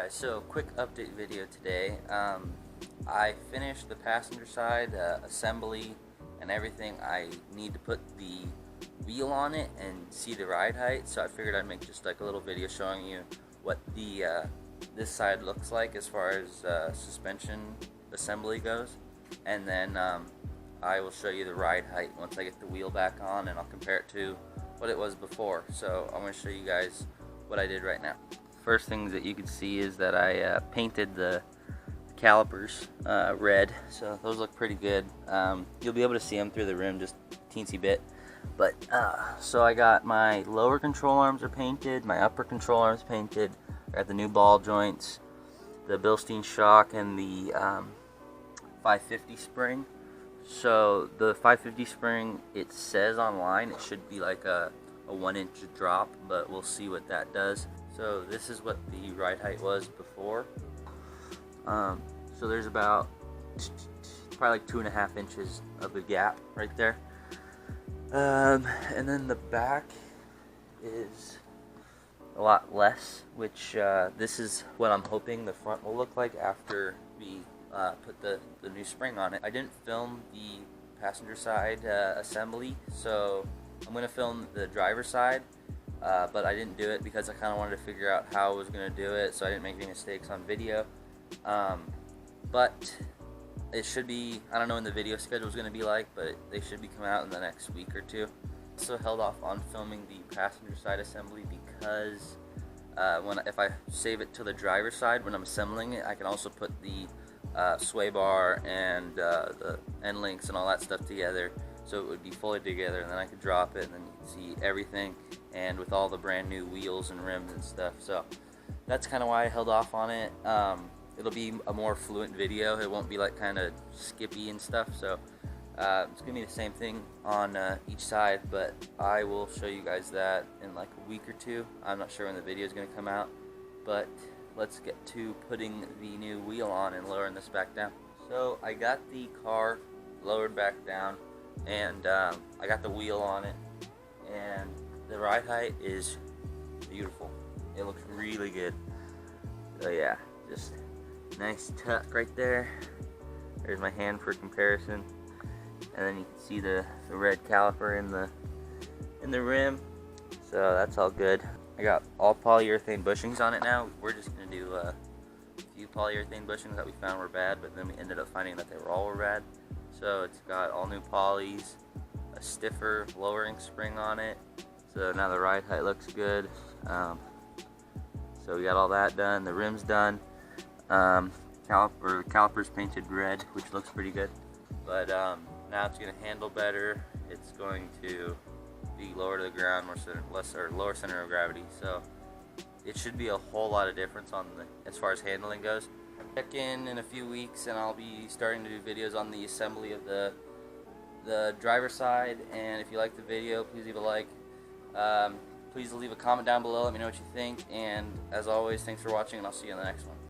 guys, so quick update video today. I finished the passenger side assembly and everything. I need to put the wheel on it and see the ride height, so I figured I'd make just like a little video showing you what the this side looks like as far as suspension assembly goes, and then I will show you the ride height once I get the wheel back on, and I'll compare it to what it was before. So I'm going to show you guys what I did right now. First things that you can see is that I painted the calipers red, so those look pretty good. You'll be able to see them through the rim just a teensy bit, but so I got my lower control arms are painted, my upper control arms painted. I got the new ball joints, the Bilstein shock, and the 550 spring. So the 550 spring, it says online it should be like a 1-inch drop, but we'll see what that does. So this is what the ride height was before. So there's about probably like 2.5 inches of a gap right there. And then the back is a lot less, which this is what I'm hoping the front will look like after we put the new spring on it. I didn't film the passenger side assembly, so I'm going to film the driver's side, but I didn't do it because I kind of wanted to figure out how I was going to do it, so I didn't make any mistakes on video. But it should be, I don't know when the video schedule is going to be like, but they should be coming out in the next week or two. Also held off on filming the passenger side assembly because if I save it to the driver's side when I'm assembling it, I can also put the sway bar and the end links and all that stuff together, so it would be fully together, and then I could drop it and then you can see everything, and with all the brand new wheels and rims and stuff. So that's kind of why I held off on it. It'll be a more fluent video. It won't be like kind of skippy and stuff, so it's gonna be the same thing on each side, but I will show you guys that in like a week or two. I'm not sure when the video is gonna come out, but let's get to putting the new wheel on and lowering this back down. So I got the car lowered back down, and I got the wheel on it, and the ride height is beautiful. It looks really good. So yeah, just nice tuck right there. There's my hand for comparison, and then you can see the red caliper in the rim. So that's all good. I got all polyurethane bushings on it now. We're just gonna do a few polyurethane bushings that we found were bad, but then we ended up finding that they all were bad. So it's got all new polys, a stiffer lowering spring on it. So now the ride height looks good. So we got all that done. The rim's done. Calipers painted red, which looks pretty good. But now it's gonna handle better. It's going to be lower to the ground, lower center of gravity. So it should be a whole lot of difference on as far as handling goes. Check in a few weeks, and I'll be starting to do videos on the assembly of the driver's side. And if you like the video, please leave a like. Please leave a comment down below. Let me know what you think. And as always, thanks for watching, and I'll see you in the next one.